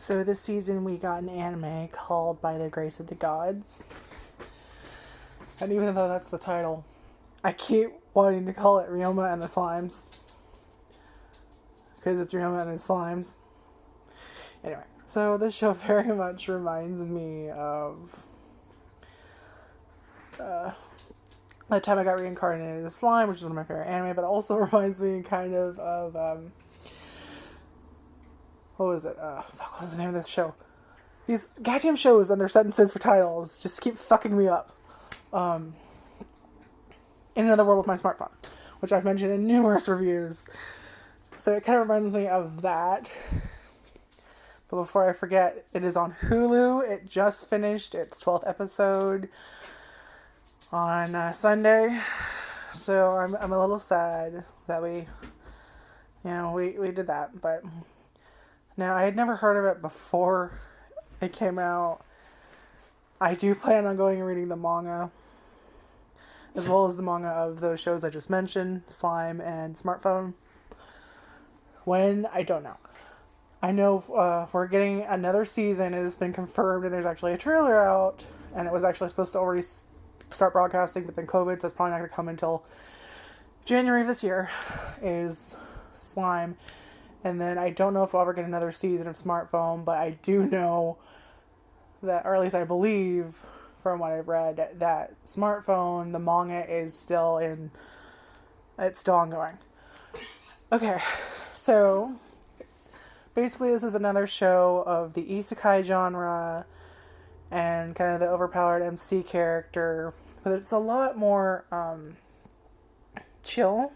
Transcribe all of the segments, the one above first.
So this season we got an anime called By the Grace of the Gods. And even though that's the title, I keep wanting to call it Ryoma and the Slimes. Because it's Ryoma and the Slimes. Anyway, so this show very much reminds me of the time I got reincarnated as a slime, which is one of my favorite anime, but it also reminds me kind of what was it? What was the name of this show? These goddamn shows and their sentences for titles just keep fucking me up. In Another World with My Smartphone, which I've mentioned in numerous reviews. So it kind of reminds me of that. But before I forget, it is on Hulu. It just finished its 12th episode on Sunday. So I'm a little sad that we did that. But now, I had never heard of it before it came out. I do plan on going and reading the manga, as well as the manga of those shows I just mentioned, Slime and Smartphone. When? I don't know. I know we're getting another season. It has been confirmed, and there's actually a trailer out, and it was actually supposed to already start broadcasting, but then COVID, so it's probably not going to come until January of this year, is Slime. And then I don't know if we'll ever get another season of Smartphone, but I do know that, or at least I believe from what I've read, that Smartphone, the manga, is still ongoing. Okay, so basically this is another show of the isekai genre and kind of the overpowered MC character, but it's a lot more chill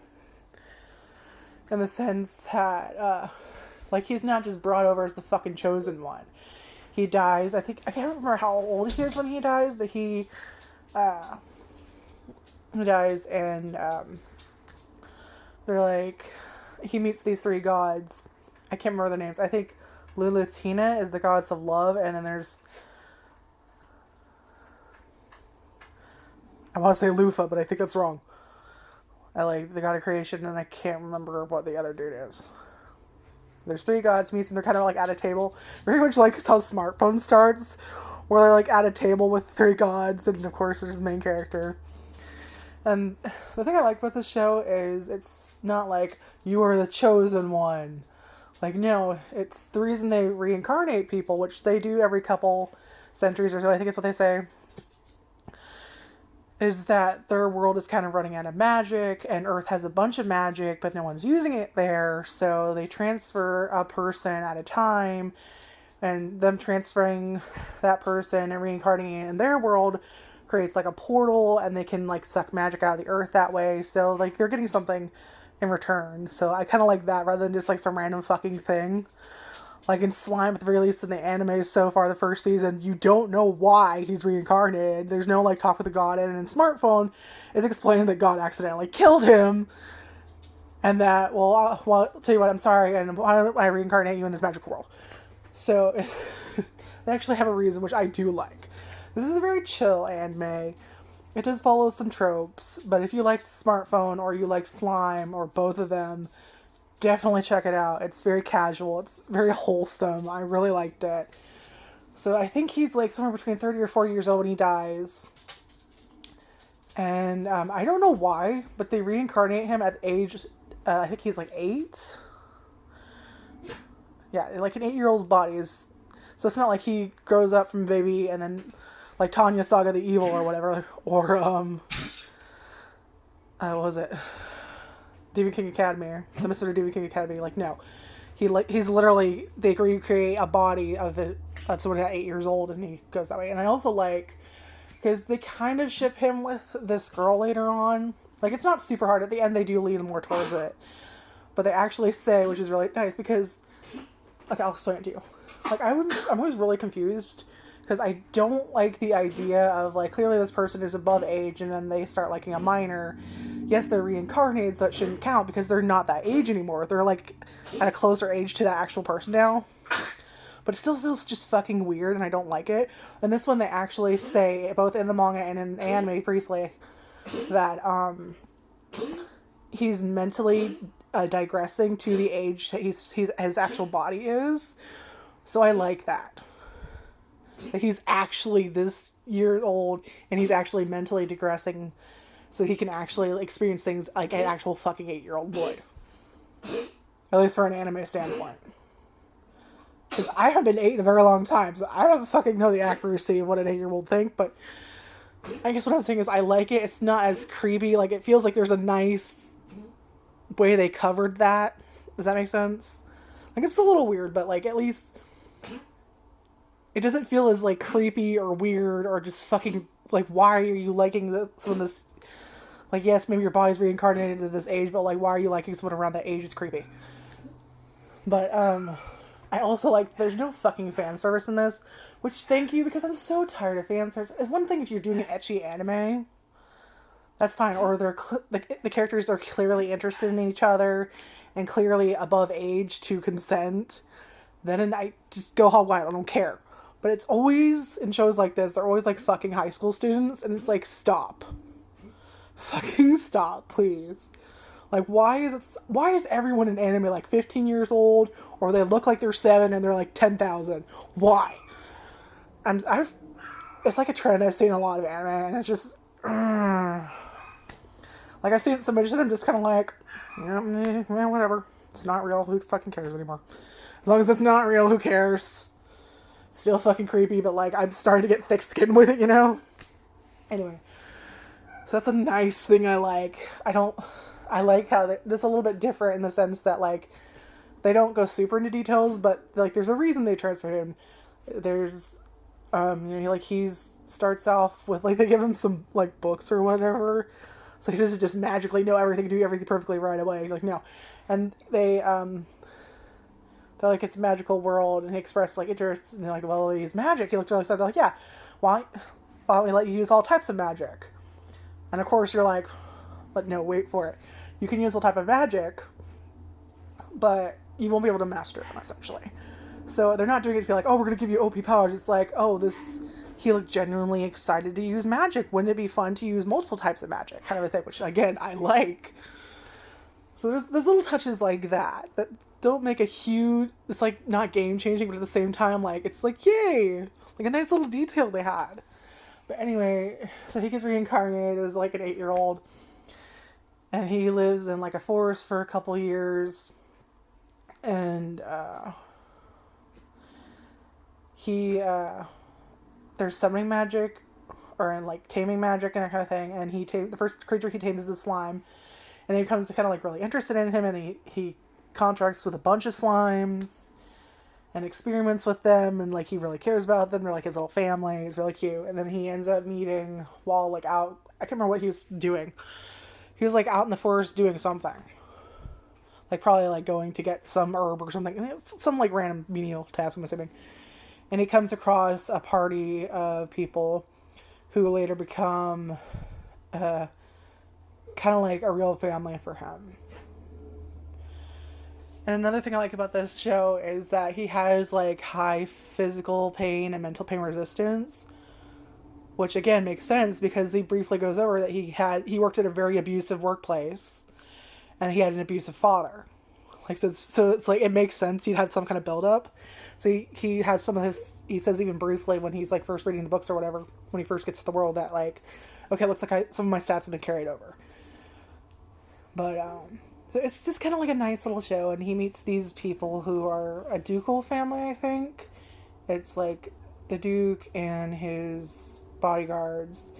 in the sense that he's not just brought over as the fucking chosen one. He dies. I can't remember how old he is when he dies, but he dies, and they're like, he meets these three gods. I can't remember their names. I think Lulutina is the goddess of love, and then there's, I want to say Lufa, but I think that's wrong. I like the god of creation, and I can't remember what the other dude is. There's three gods meets, and they're kind of like at a table, very much like how Smartphone starts, where they're like at a table with three gods, and of course there's the main character. And the thing I like about this show is it's not like you are the chosen one. Like, no, it's the reason they reincarnate people, which they do every couple centuries or so. I think it's what they say. Is that their world is kind of running out of magic, and Earth has a bunch of magic, but no one's using it there, so they transfer a person at a time, and them transferring that person and reincarnating it in their world creates like a portal, and they can like suck magic out of the Earth that way, so like they're getting something in return. So I kind of like that rather than just like some random fucking thing. Like in Slime, at the very least in the anime so far, the first season, you don't know why he's reincarnated. There's no like talk with the god, and in Smartphone, it's explained that God accidentally killed him, and that, well, I'll tell you what, I'm sorry, and why don't I reincarnate you in this magical world? So they actually have a reason, which I do like. This is a very chill anime. It does follow some tropes, but if you like Smartphone or you like Slime or both of them, definitely check it out. It's very casual. It's very wholesome. I really liked it. So I think he's like somewhere between 30 or 40 years old when he dies. And I don't know why, but they reincarnate him at the age, I think he's like 8. Yeah, like an 8-year-old's body is. So it's not like he grows up from a baby and then like Tanya Saga the Evil or whatever. Or, what was it? Demon King Academy, the Mr. Demon King Academy. Like, no, he's literally, they recreate a body of someone at 8 years old, and he goes that way. And I also like, because they kind of ship him with this girl later on. Like, it's not super hard. At the end, they do lean more towards it, but they actually say, which is really nice, because, okay, I'll explain it to you. Like, I'm always really confused, because I don't like the idea of, like, clearly this person is above age, and then they start liking a minor. Yes, they're reincarnated, so it shouldn't count because they're not that age anymore. They're like at a closer age to that actual person now. But it still feels just fucking weird, and I don't like it. And this one, they actually say, both in the manga and in the anime briefly, that he's mentally digressing to the age that his actual body is, So I like that. That he's actually this year old and he's actually mentally digressing, so he can actually experience things like an actual fucking 8-year-old would. At least for an anime standpoint. Because I have been 8 in a very long time, so I don't fucking know the accuracy of what an 8-year-old think, but I guess what I'm saying is I like it. It's not as creepy. Like, it feels like there's a nice way they covered that. Does that make sense? Like, it's a little weird, but, like, at least it doesn't feel as, like, creepy or weird or just fucking, like, why are you liking some of this? Like, yes, maybe your body's reincarnated into this age, but, like, why are you liking someone around that age? It's creepy. But, I also like, there's no fucking fan service in this, which thank you, because I'm so tired of fan service. It's one thing if you're doing an ecchi anime, that's fine, or the characters are clearly interested in each other and clearly above age to consent, then I just go hog wild, I don't care. But it's always, in shows like this, they're always like fucking high school students, and it's like, stop. Fucking stop, please. Like, why is everyone in anime like 15 years old, or they look like they're 7 and they're like 10,000? Why? It's like a trend I've seen in a lot of anime, and it's just, like, I see it so much that I'm just kind of like, yeah, whatever. It's not real. Who fucking cares anymore? As long as it's not real, who cares? It's still fucking creepy, but like, I'm starting to get thick skin with it, you know? Anyway. So that's a nice thing I like. I like how this is a little bit different in the sense that, like, they don't go super into details, but, like, there's a reason they transfer him. There's, like, starts off with, like, they give him some, like, books or whatever, so he doesn't just magically know everything, do everything perfectly right away. Like, no. And they're like, it's a magical world, and he expressed, like, interest, and they're like, well, he's magic. He looks really excited. They're like, yeah, why don't we let you use all types of magic? And of course you're like, but no, wait for it. You can use all type of magic, but you won't be able to master them, essentially. So they're not doing it to be like, oh, we're going to give you OP powers. It's like, oh, he looked genuinely excited to use magic. Wouldn't it be fun to use multiple types of magic? Kind of a thing, which, again, I like. So there's little touches like that don't make a huge, it's like not game changing, but at the same time, like, it's like, yay! Like a nice little detail they had. But anyway, so he gets reincarnated as like an 8-year-old. And he lives in like a forest for a couple years. And there's summoning magic, or in like taming magic and that kind of thing. And the first creature he tames is the slime. And he becomes kind of like really interested in him, and he contracts with a bunch of slimes and experiments with them, and like he really cares about them. They're like his little family. It's really cute. And then he ends up meeting while like out, I can't remember what he was doing. He was like out in the forest doing something. Like probably like going to get some herb or something. Some like random menial task, I'm assuming. And he comes across a party of people who later become kind of like a real family for him. And another thing I like about this show is that he has like high physical pain and mental pain resistance, which again makes sense because he briefly goes over that he worked at a very abusive workplace and he had an abusive father. Like, so it's like, it makes sense he'd had some kind of buildup. So he has some of his, he says even briefly when he's like first reading the books or whatever, when he first gets to the world, that like, okay, it looks like some of my stats have been carried over. But so it's just kind of like a nice little show, and he meets these people who are a ducal family, I think. It's like the Duke and his bodyguards.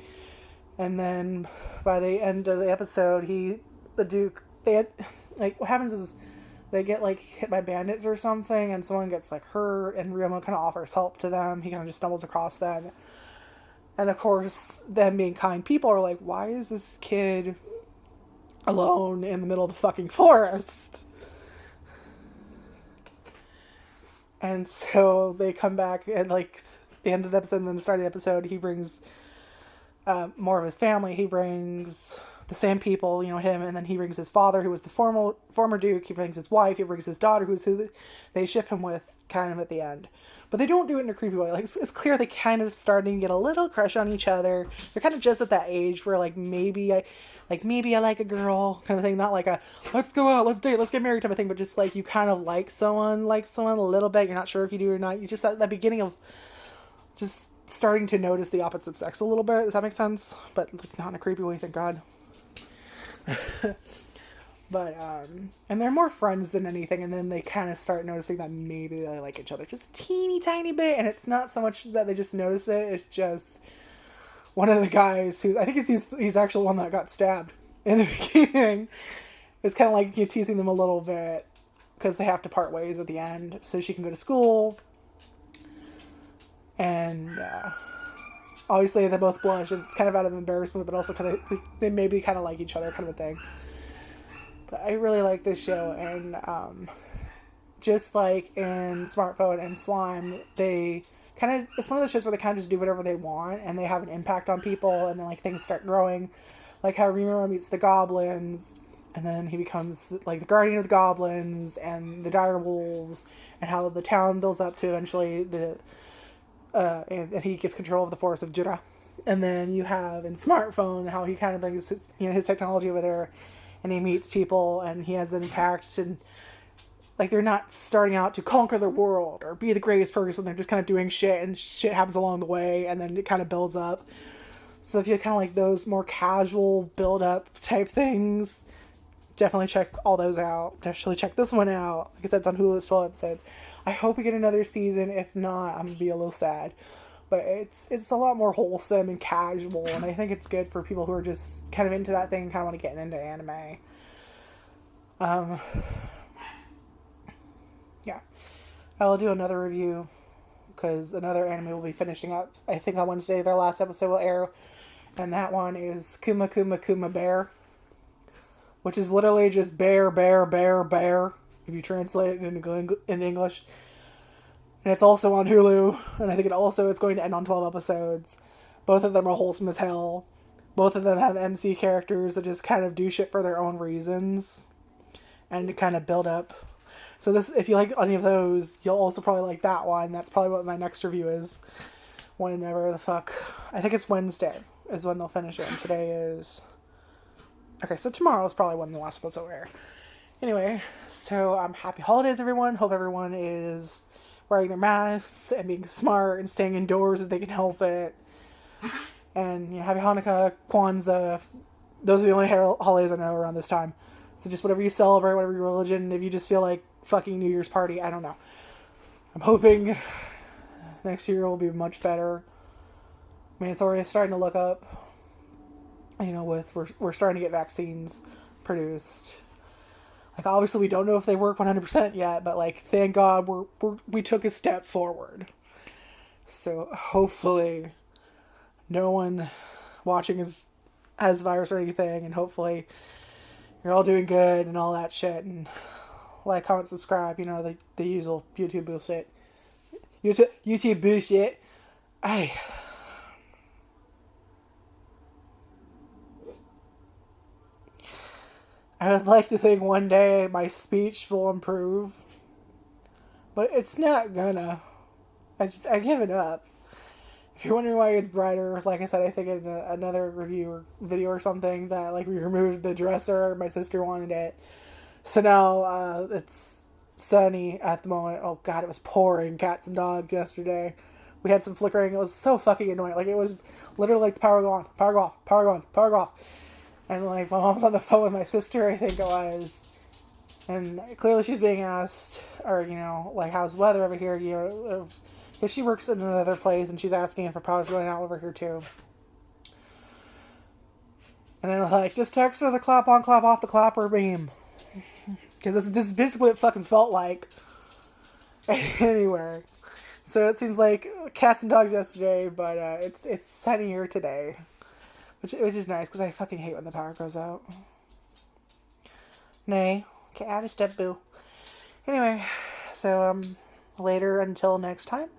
And then by the end of the episode, what happens is they get like hit by bandits or something, and someone gets like hurt, and Ryoma kind of offers help to them. He kind of just stumbles across them. And of course, them being kind people are like, why is this kid alone in the middle of the fucking forest? And so they come back, and like the end of the episode and then the start of the episode, he brings more of his family. He brings the same people, him, and then he brings his father, who was the former Duke. He brings his wife. He brings his daughter, who they ship him with, kind of at the end. But they don't do it in a creepy way. Like, it's clear they kind of starting to get a little crush on each other. They're kind of just at that age where, like, maybe I like a girl kind of thing. Not like a, let's go out, let's date, let's get married type of thing, but just, like, you kind of like someone a little bit. You're not sure if you do or not. You just at that beginning of just starting to notice the opposite sex a little bit. Does that make sense? But, like, not in a creepy way, thank God. But, and they're more friends than anything, and then they kind of start noticing that maybe they like each other just a teeny tiny bit, and it's not so much that they just notice it, it's just one of the guys who, I think he's actually one that got stabbed in the beginning, is kind of like, teasing them a little bit, because they have to part ways at the end, so she can go to school, and, obviously they both blush, and it's kind of out of embarrassment, but also kind of, they maybe kind of like each other kind of a thing. I really like this show, and just like in Smartphone and Slime, they kind of, it's one of those shows where they kind of just do whatever they want, and they have an impact on people, and then, like, things start growing, like how Rimuru meets the goblins, and then he becomes, like, the guardian of the goblins, and the dire wolves, and how the town builds up to eventually and he gets control of the forest of Jura. And then you have in Smartphone how he kind of brings his technology over there, and he meets people, and he has an impact, and, like, they're not starting out to conquer the world or be the greatest person. They're just kind of doing shit, and shit happens along the way, and then it kind of builds up. So if you kind of like those more casual build-up type things, definitely check all those out. Definitely check this one out. Like I said, it's on Hulu. It's 12 episodes. I hope we get another season. If not, I'm going to be a little sad. But it's a lot more wholesome and casual, and I think it's good for people who are just kind of into that thing and kind of want to get into anime. Yeah. I will do another review, because another anime will be finishing up. I think on Wednesday their last episode will air, and that one is Kuma Kuma Kuma Bear, which is literally just bear, bear, bear, bear, if you translate it into English. And it's also on Hulu, and I think it's going to end on 12 episodes. Both of them are wholesome as hell. Both of them have MC characters that just kind of do shit for their own reasons, and to kind of build up. So this, if you like any of those, you'll also probably like that one. That's probably what my next review is. Whenever the fuck, I think it's Wednesday is when they'll finish it, and today is, okay, so tomorrow is probably when the last episode will air. Anyway, so happy holidays, everyone. Hope everyone is wearing their masks and being smart and staying indoors if they can help it. And, happy Hanukkah, Kwanzaa. Those are the only holidays I know around this time. So just whatever you celebrate, whatever your religion, if you just feel like fucking New Year's party, I don't know. I'm hoping next year will be much better. I mean, it's already starting to look up. We're starting to get vaccines produced. Like, obviously we don't know if they work 100% yet, but, like, thank God we took a step forward. So hopefully no one watching has the virus or anything, and hopefully you're all doing good and all that shit, and like, comment, subscribe, the usual YouTube bullshit. YouTube bullshit. I would like to think one day my speech will improve, but it's not gonna. I give it up. If you're wondering why it's brighter, like I said, I think in another review or video or something that, like, we removed the dresser. My sister wanted it, so now it's sunny at the moment. Oh God, it was pouring cats and dogs yesterday. We had some flickering. It was so fucking annoying. Like, it was literally like the power go on, power go off, power go on, power go off. And, like, my mom's on the phone with my sister, I think it was. And clearly she's being asked, or, like, how's the weather over here? Because she works in another place, and she's asking if her power's going out over here, too. And then, like, just text her the clap on, clap off the clapper beam. Because this is basically what it fucking felt like. Anywhere. So it seems like cats and dogs yesterday, but it's sunnier today. Which is nice, because I fucking hate when the power goes out. Nay. Can't add a step, boo. Anyway, so, later until next time.